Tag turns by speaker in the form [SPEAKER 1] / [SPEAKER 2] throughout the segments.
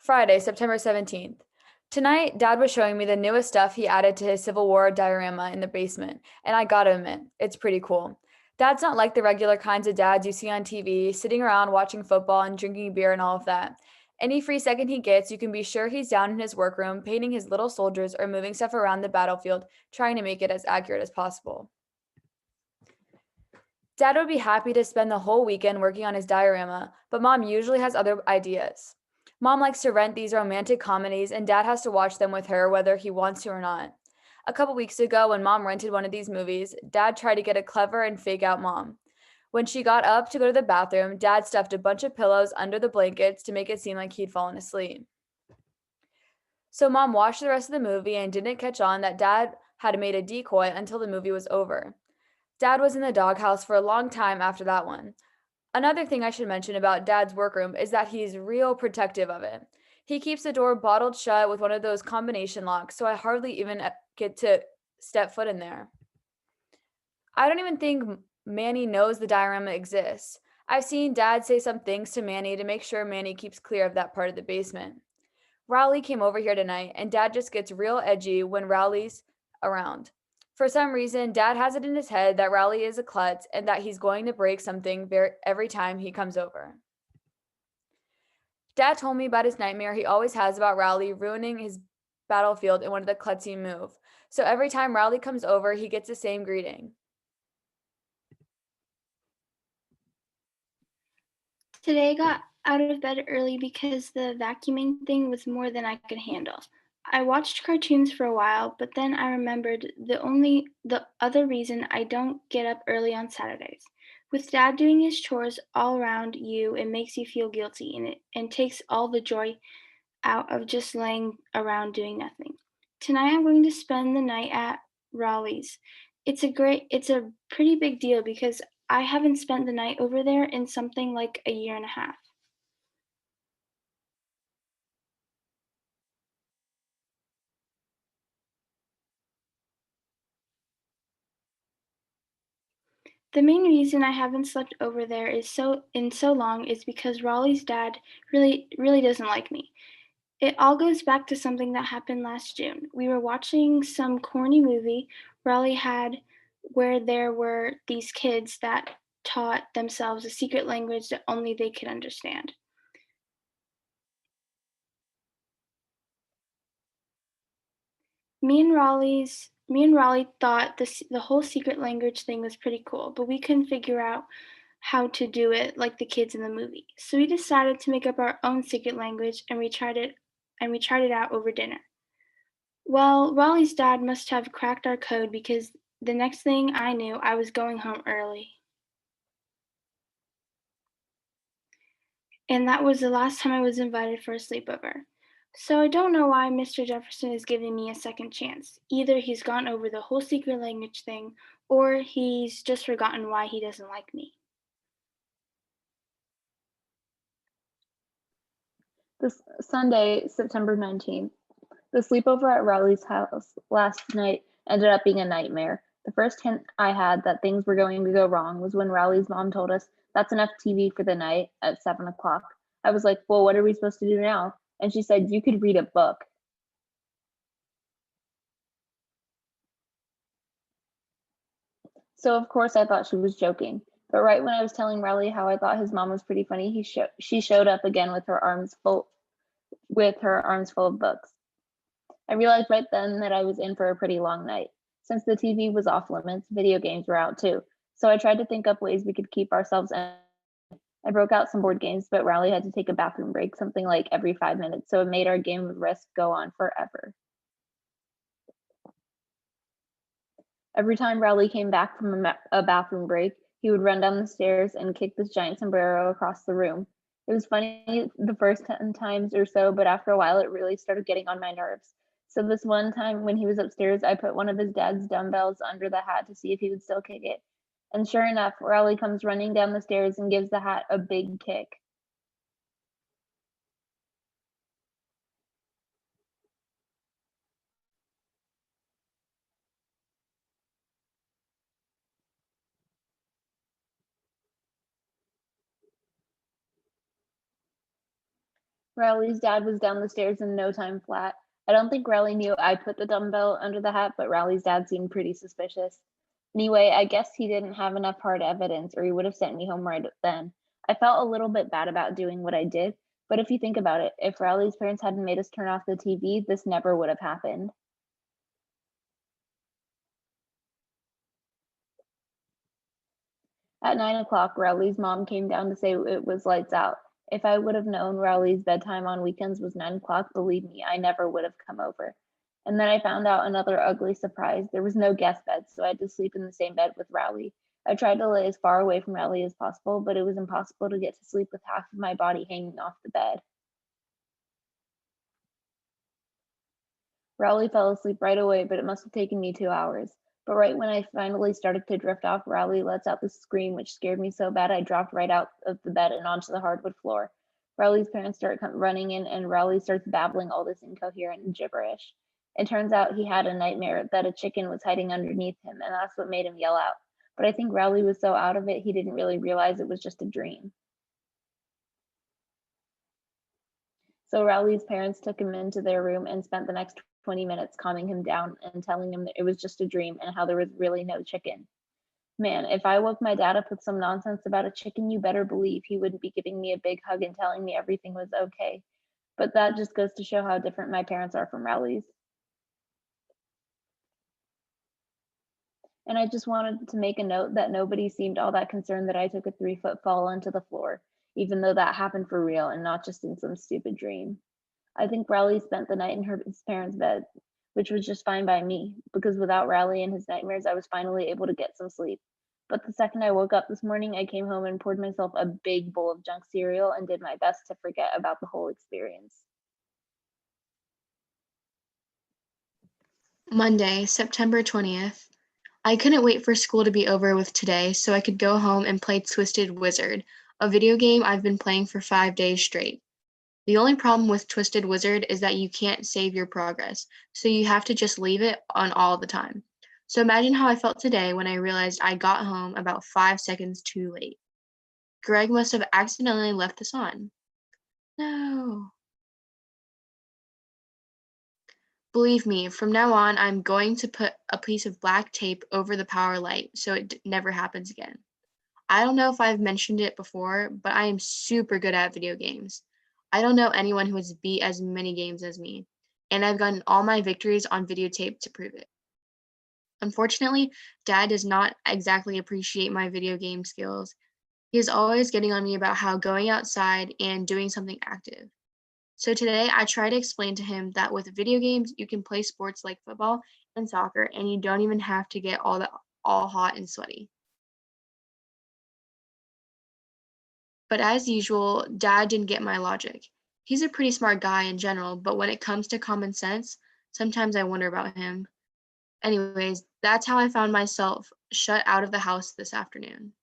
[SPEAKER 1] Friday, September 17th. Tonight, Dad was showing me the newest stuff he added to his Civil War diorama in the basement, and I gotta admit, it's pretty cool. Dad's not like the regular kinds of dads you see on TV, sitting around watching football and drinking beer and all of that. Any free second he gets, you can be sure he's down in his workroom painting his little soldiers or moving stuff around the battlefield, trying to make it as accurate as possible. Dad would be happy to spend the whole weekend working on his diorama, but Mom usually has other ideas. Mom likes to rent these romantic comedies, and Dad has to watch them with her whether he wants to or not. A couple weeks ago, when Mom rented one of these movies, Dad tried to get a clever and fake out Mom. When she got up to go to the bathroom, Dad stuffed a bunch of pillows under the blankets to make it seem like he'd fallen asleep. So Mom watched the rest of the movie and didn't catch on that Dad had made a decoy until the movie was over. Dad was in the doghouse for a long time after that one. Another thing I should mention about Dad's workroom is that he's real protective of it. He keeps the door bottled shut with one of those combination locks, so I hardly even get to step foot in there. I don't even think Manny knows the diorama exists. I've seen Dad say some things to Manny to make sure Manny keeps clear of that part of the basement. Rowley came over here tonight, and Dad just gets real edgy when Rowley's around. For some reason, Dad has it in his head that Rowley is a klutz and that he's going to break something every time he comes over. Dad told me about his nightmare he always has about Rowley ruining his battlefield in one of the klutzy move. So every time Rowley comes over, he gets the same greeting.
[SPEAKER 2] Today I got out of bed early because the vacuuming thing was more than I could handle. I watched cartoons for a while, but then I remembered the other reason I don't get up early on Saturdays. With Dad doing his chores all around you, it makes you feel guilty and takes all the joy out of just laying around doing nothing. Tonight I'm going to spend the night at Raleigh's. It's a pretty big deal because I haven't spent the night over there in something like a year and a half. The main reason I haven't slept over there is so long is because Raleigh's dad really doesn't like me. It all goes back to something that happened last June. We were watching some corny movie Raleigh had where there were these kids that taught themselves a secret language that only they could understand. Me and Raleigh thought the whole secret language thing was pretty cool, but we couldn't figure out how to do it like the kids in the movie. So we decided to make up our own secret language and we tried it out over dinner. Well, Raleigh's dad must have cracked our code because the next thing I knew, I was going home early. And that was the last time I was invited for a sleepover. So I don't know why Mr. Jefferson is giving me a second chance. Either he's gone over the whole secret language thing, or he's just forgotten why he doesn't like me.
[SPEAKER 3] This Sunday, September 19th. The sleepover at Rowley's house last night ended up being a nightmare. The first hint I had that things were going to go wrong was when Rowley's mom told us that's enough TV for the night at 7 o'clock. I was like, well, what are we supposed to do now? And she said, you could read a book. So of course I thought she was joking. But right when I was telling Rowley how I thought his mom was pretty funny, she showed up again with her arms full of books. I realized right then that I was in for a pretty long night. Since the TV was off limits, video games were out too. So I tried to think up ways we could keep ourselves in. I broke out some board games, but Rowley had to take a bathroom break, something like every 5 minutes, so it made our game of Risk go on forever. Every time Rowley came back from a bathroom break, he would run down the stairs and kick this giant sombrero across the room. It was funny the first 10 times or so, but after a while it really started getting on my nerves. So this one time when he was upstairs, I put one of his dad's dumbbells under the hat to see if he would still kick it. And sure enough, Rowley comes running down the stairs and gives the hat a big kick. Riley's dad was down the stairs in no time flat. I don't think Riley knew I put the dumbbell under the hat, but Riley's dad seemed pretty suspicious. Anyway, I guess he didn't have enough hard evidence or he would have sent me home right then. I felt a little bit bad about doing what I did, but if you think about it, if Riley's parents hadn't made us turn off the TV, this never would have happened. At 9 o'clock, Riley's mom came down to say it was lights out. If I would have known Riley's bedtime on weekends was 9 o'clock, believe me, I never would have come over. And then I found out another ugly surprise. There was no guest bed, so I had to sleep in the same bed with Riley. I tried to lay as far away from Riley as possible, but it was impossible to get to sleep with half of my body hanging off the bed. Riley fell asleep right away, but it must have taken me 2 hours. But right when I finally started to drift off, Riley lets out this scream, which scared me so bad I dropped right out of the bed and onto the hardwood floor. Riley's parents start running in, and Riley starts babbling all this incoherent gibberish. It turns out he had a nightmare that a chicken was hiding underneath him, and that's what made him yell out. But I think Riley was so out of it, he didn't really realize it was just a dream. So Riley's parents took him into their room and spent the next 20 minutes calming him down and telling him that it was just a dream and how there was really no chicken. Man, if I woke my dad up with some nonsense about a chicken, you better believe he wouldn't be giving me a big hug and telling me everything was okay. But that just goes to show how different my parents are from Riley's. And I just wanted to make a note that nobody seemed all that concerned that I took a 3-foot fall onto the floor, even though that happened for real and not just in some stupid dream. I think Riley spent the night in his parents' bed, which was just fine by me, because without Riley and his nightmares, I was finally able to get some sleep. But the second I woke up this morning, I came home and poured myself a big bowl of junk cereal and did my best to forget about the whole experience.
[SPEAKER 4] Monday, September 20th. I couldn't wait for school to be over with today so I could go home and play Twisted Wizard, a video game I've been playing for 5 days straight. The only problem with Twisted Wizard is that you can't save your progress, so you have to just leave it on all the time. So imagine how I felt today when I realized I got home about 5 seconds too late. Greg must have accidentally left this on. No. Believe me, from now on, I'm going to put a piece of black tape over the power light so it never happens again. I don't know if I've mentioned it before, but I am super good at video games. I don't know anyone who has beat as many games as me, and I've gotten all my victories on videotape to prove it. Unfortunately, Dad does not exactly appreciate my video game skills. He is always getting on me about how going outside and doing something active. So today I try to explain to him that with video games, you can play sports like football and soccer, and you don't even have to get all hot and sweaty. But as usual, Dad didn't get my logic. He's a pretty smart guy in general, but when it comes to common sense, sometimes I wonder about him. Anyways, that's how I found myself shut out of the house this afternoon.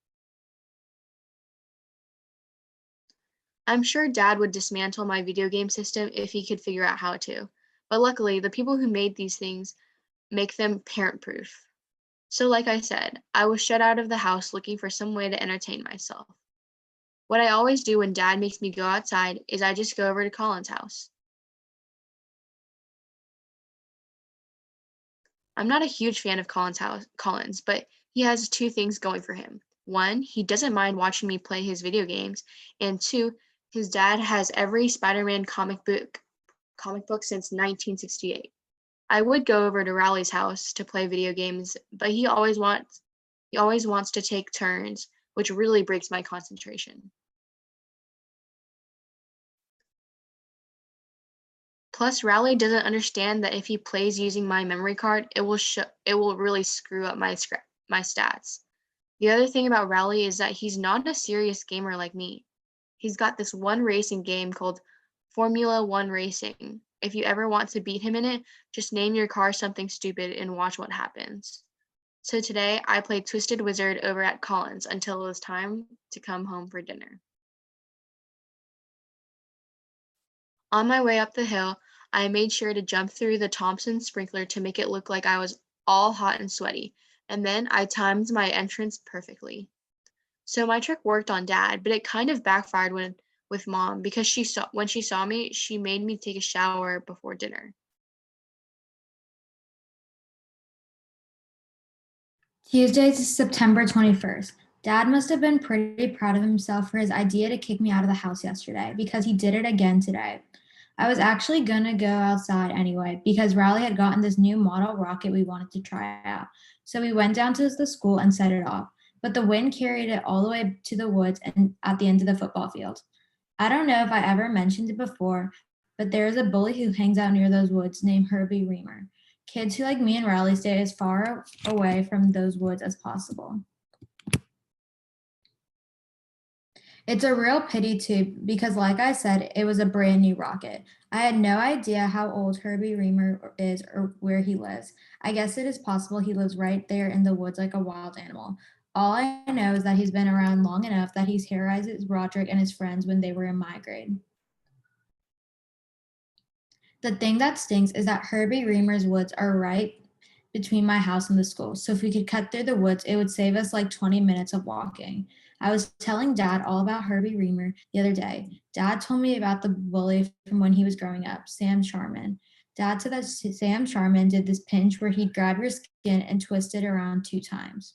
[SPEAKER 4] I'm sure Dad would dismantle my video game system if he could figure out how to, but luckily the people who made these things make them parent-proof. So like I said, I was shut out of the house looking for some way to entertain myself. What I always do when Dad makes me go outside is I just go over to Colin's house. I'm not a huge fan of Colin's, but he has 2 things going for him. 1, he doesn't mind watching me play his video games, and 2, his dad has every Spider-Man comic book since 1968. I would go over to Riley's house to play video games, but he always wants to take turns, which really breaks my concentration. Plus, Riley doesn't understand that if he plays using my memory card, it will really screw up my stats. The other thing about Riley is that he's not a serious gamer like me. He's got this one racing game called Formula 1 Racing. If you ever want to beat him in it, just name your car something stupid and watch what happens. So today, I played Twisted Wizard over at Colin's until it was time to come home for dinner. On my way up the hill, I made sure to jump through the Thompson sprinkler to make it look like I was all hot and sweaty, and then I timed my entrance perfectly. So my trick worked on Dad, but it kind of backfired with with Mom because when she saw me, she made me take a shower before dinner.
[SPEAKER 5] Tuesday, September 21st. Dad must have been pretty proud of himself for his idea to kick me out of the house yesterday because he did it again today. I was actually gonna go outside anyway because Riley had gotten this new model rocket we wanted to try out. So we went down to the school and set it off, but the wind carried it all the way to the woods and at the end of the football field. I don't know if I ever mentioned it before, but there is a bully who hangs out near those woods named Herbie Reamer. Kids who like me and Riley stay as far away from those woods as possible. It's a real pity too, because like I said, it was a brand new rocket. I had no idea how old Herbie Reamer is or where he lives. I guess it is possible he lives right there in the woods like a wild animal. All I know is that he's been around long enough that he's terrorized Roderick and his friends when they were in my grade. The thing that stinks is that Herbie Reamer's woods are right between my house and the school. So if we could cut through the woods, it would save us like 20 minutes of walking. I was telling Dad all about Herbie Reamer the other day. Dad told me about the bully from when he was growing up, Sam Sharman. Dad said that Sam Sharman did this pinch where he'd grab your skin and twist it around 2 times.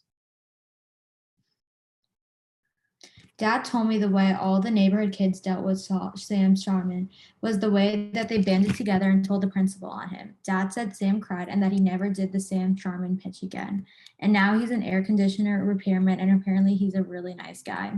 [SPEAKER 5] Dad told me the way all the neighborhood kids dealt with Sam Sharman was the way that they banded together and told the principal on him. Dad said Sam cried and that he never did the Sam Sharman pitch again. And now he's an air conditioner repairman and apparently he's a really nice guy.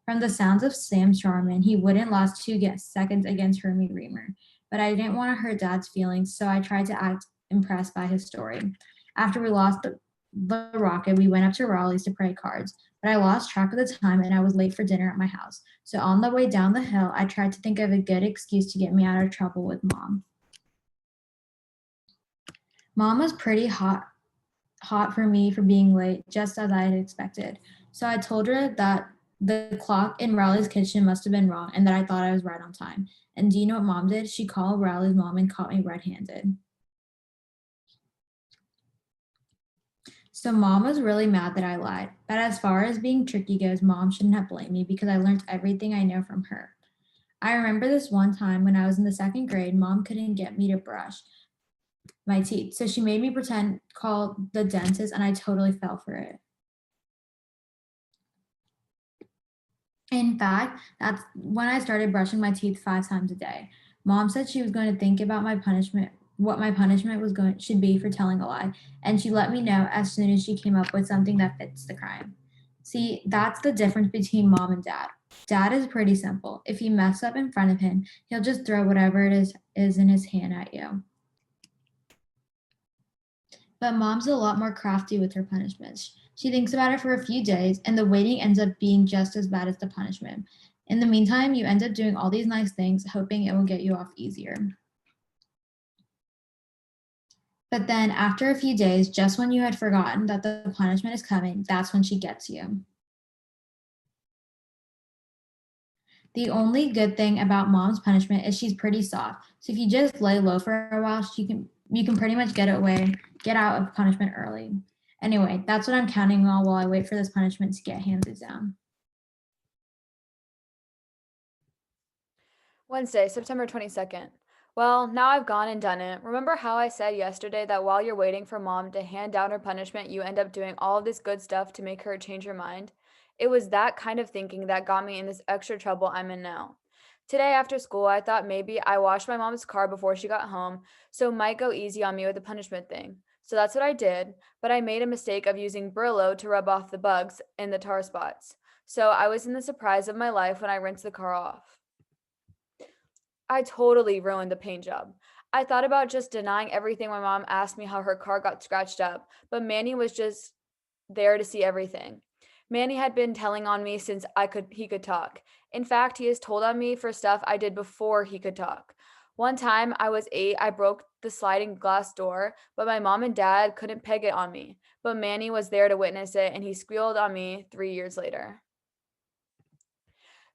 [SPEAKER 5] From the sounds of Sam Sharman, he wouldn't last 2 seconds against Herbie Reamer. But I didn't want to hurt Dad's feelings, so I tried to act impressed by his story. After we lost the rocket, we went up to Raleigh's to play cards. But I lost track of the time and I was late for dinner at my house. So on the way down the hill, I tried to think of a good excuse to get me out of trouble with Mom. Mom was pretty hot for me for being late, just as I had expected. So I told her that the clock in Riley's kitchen must have been wrong and that I thought I was right on time. And do you know what Mom did? She called Riley's mom and caught me red-handed. So Mom was really mad that I lied. But as far as being tricky goes, Mom shouldn't have blamed me because I learned everything I know from her. I remember this one time when I was in the 2nd grade, Mom couldn't get me to brush my teeth. So she made me call the dentist and I totally fell for it. In fact, that's when I started brushing my teeth 5 times a day. Mom said she was going to think about what my punishment should be for telling a lie, and she let me know as soon as she came up with something that fits the crime. See, that's the difference between Mom and Dad. Dad is pretty simple. If you mess up in front of him, he'll just throw whatever it is in his hand at you. But Mom's a lot more crafty with her punishments. She thinks about it for a few days, and the waiting ends up being just as bad as the punishment. In the meantime, you end up doing all these nice things, hoping it will get you off easier. But then after a few days, just when you had forgotten that the punishment is coming, that's when she gets you. The only good thing about Mom's punishment is she's pretty soft. So if you just lay low for a while, you can pretty much get out of punishment early. Anyway, that's what I'm counting on while I wait for this punishment to get handed down.
[SPEAKER 1] Wednesday, September 22nd. Well, now I've gone and done it. Remember how I said yesterday that while you're waiting for Mom to hand down her punishment, you end up doing all of this good stuff to make her change her mind? It was that kind of thinking that got me in this extra trouble I'm in now. Today after school, I thought maybe I washed my mom's car before she got home, so it might go easy on me with the punishment thing. So that's what I did, but I made a mistake of using Brillo to rub off the bugs in the tar spots. So I was in the surprise of my life when I rinsed the car off. I totally ruined the paint job. I thought about just denying everything when Mom asked me how her car got scratched up, but Manny was just there to see everything. Manny had been telling on me since he could talk. In fact, he has told on me for stuff I did before he could talk. One time I was 8, I broke the sliding glass door, but my mom and dad couldn't peg it on me. But Manny was there to witness it, and he squealed on me 3 years later.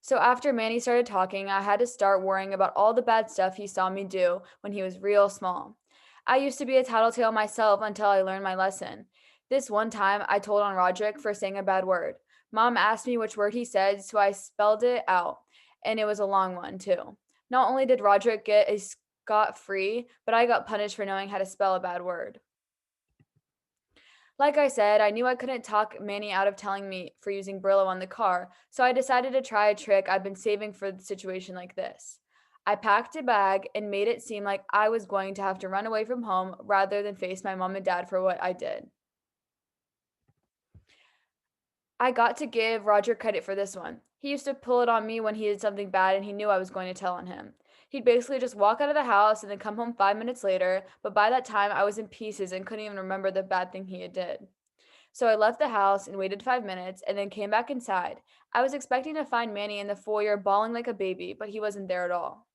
[SPEAKER 1] So after Manny started talking, I had to start worrying about all the bad stuff he saw me do when he was real small. I used to be a tattletale myself until I learned my lesson. This one time, I told on Roderick for saying a bad word. Mom asked me which word he said, so I spelled it out. and it was a long one too. Not only did Roderick get a scot-free, but I got punished for knowing how to spell a bad word. Like I said, I knew I couldn't talk Manny out of telling me for using Brillo on the car, so I decided to try a trick I've been saving for a situation like this. I packed a bag and made it seem like I was going to have to run away from home rather than face my mom and dad for what I did. I got to give Roger credit for this one. He used to pull it on me when he did something bad and he knew I was going to tell on him. He'd basically just walk out of the house and then come home 5 minutes later, but by that time I was in pieces and couldn't even remember the bad thing he had did. So I left the house and waited 5 minutes and then came back inside. I was expecting to find Manny in the foyer bawling like a baby, but he wasn't there at all.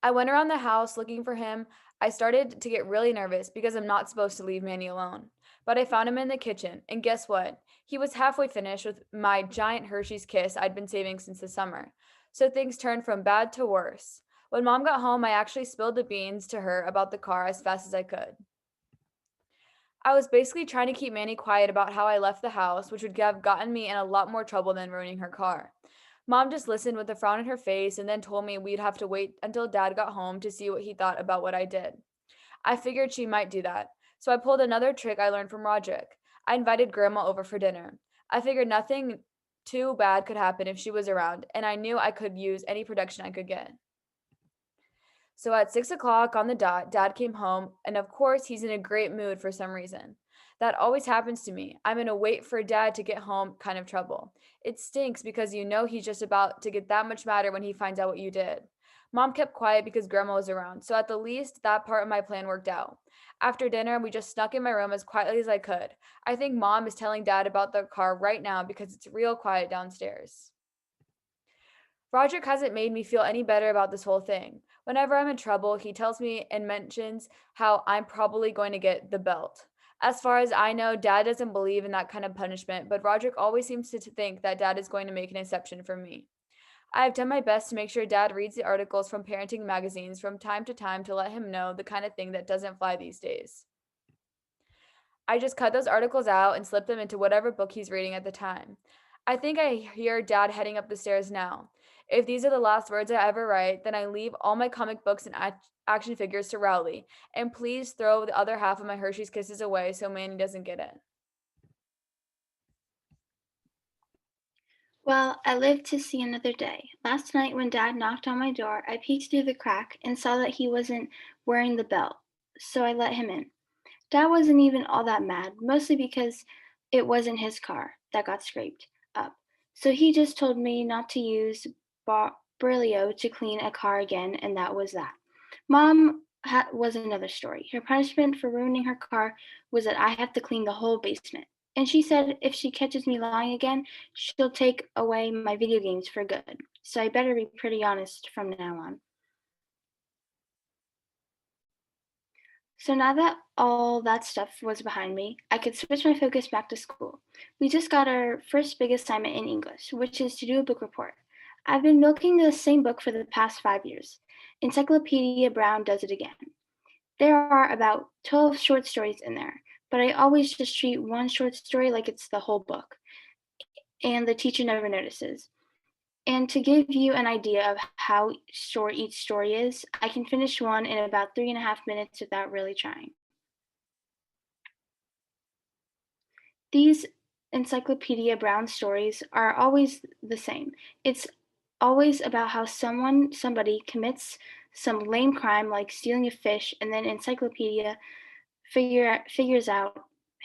[SPEAKER 1] I went around the house looking for him. I started to get really nervous because I'm not supposed to leave Manny alone. But I found him in the kitchen, and guess what? He was halfway finished with my giant Hershey's Kiss I'd been saving since the summer. So things turned from bad to worse. When Mom got home, I actually spilled the beans to her about the car as fast as I could. I was basically trying to keep Manny quiet about how I left the house, which would have gotten me in a lot more trouble than ruining her car. Mom just listened with a frown on her face and then told me we'd have to wait until Dad got home to see what he thought about what I did. I figured she might do that, so I pulled another trick I learned from Roderick. I invited Grandma over for dinner. I figured nothing too bad could happen if she was around, and I knew I could use any protection I could get. So at 6 o'clock on the dot, Dad came home, and of course, he's in a great mood for some reason. That always happens to me. I'm in a wait for Dad to get home kind of trouble. It stinks because you know he's just about to get that much madder when he finds out what you did. Mom kept quiet because Grandma was around, so at the least, that part of my plan worked out. After dinner, we just snuck in my room as quietly as I could. I think Mom is telling Dad about the car right now because it's real quiet downstairs. Roderick hasn't made me feel any better about this whole thing. Whenever I'm in trouble, he tells me and mentions how I'm probably going to get the belt. As far as I know, Dad doesn't believe in that kind of punishment, but Roderick always seems to think that Dad is going to make an exception for me. I have done my best to make sure Dad reads the articles from parenting magazines from time to time to let him know the kind of thing that doesn't fly these days. I just cut those articles out and slip them into whatever book he's reading at the time. I think I hear Dad heading up the stairs now. If these are the last words I ever write, then I leave all my comic books and action figures to Rowley. And please throw the other half of my Hershey's Kisses away so Manny doesn't get it.
[SPEAKER 2] Well, I lived to see another day. Last night, when Dad knocked on my door, I peeked through the crack and saw that he wasn't wearing the belt, so I let him in. Dad wasn't even all that mad, mostly because it wasn't his car that got scraped up. So he just told me not to use Brillo to clean a car again, and that was that. Mom was another story. Her punishment for ruining her car was that I have to clean the whole basement. And she said if she catches me lying again, she'll take away my video games for good. So I better be pretty honest from now on. So now that all that stuff was behind me, I could switch my focus back to school. We just got our first big assignment in English, which is to do a book report. I've been milking the same book for the past 5 years. Encyclopedia Brown does it again. There are about 12 short stories in there, but I always just treat one short story like it's the whole book, and the teacher never notices. And to give you an idea of how short each story is, I can finish one in about 3.5 minutes without really trying. These Encyclopedia Brown stories are always the same. It's always about how somebody commits some lame crime like stealing a fish, and then Encyclopedia figures out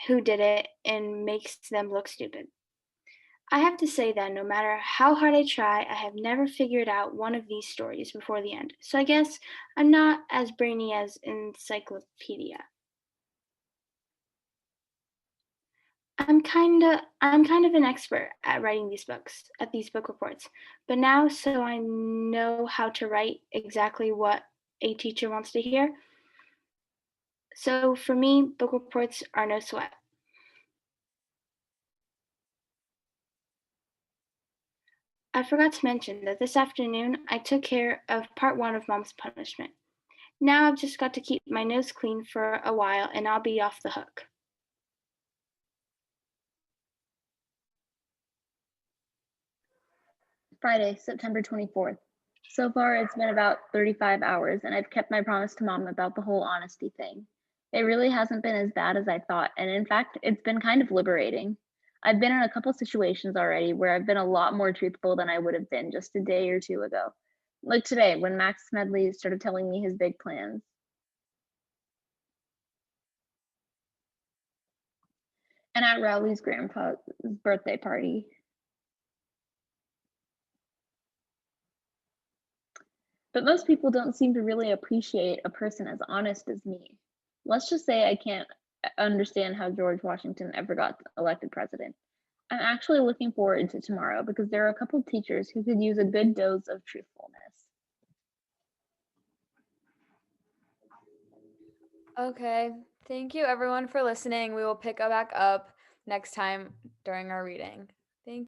[SPEAKER 2] who did it and makes them look stupid. I have to say that no matter how hard I try, I have never figured out one of these stories before the end. So I guess I'm not as brainy as Encyclopedia. I'm kind of an expert at writing these book reports. But now, so I know how to write exactly what a teacher wants to hear. So for me, book reports are no sweat. I forgot to mention that this afternoon I took care of part 1 of Mom's punishment. Now I've just got to keep my nose clean for a while and I'll be off the hook.
[SPEAKER 3] Friday, September 24th. So far, it's been about 35 hours, and I've kept my promise to Mom about the whole honesty thing. It really hasn't been as bad as I thought, and in fact, it's been kind of liberating. I've been in a couple situations already where I've been a lot more truthful than I would have been just a day or two ago. Like today, when Max Smedley started telling me his big plans. And at Rowley's grandpa's birthday party. But most people don't seem to really appreciate a person as honest as me. Let's just say I can't understand how George Washington ever got elected president. I'm actually looking forward to tomorrow because there are a couple teachers who could use a good dose of truthfulness.
[SPEAKER 1] Okay, thank you everyone for listening. We will pick back up next time during our reading.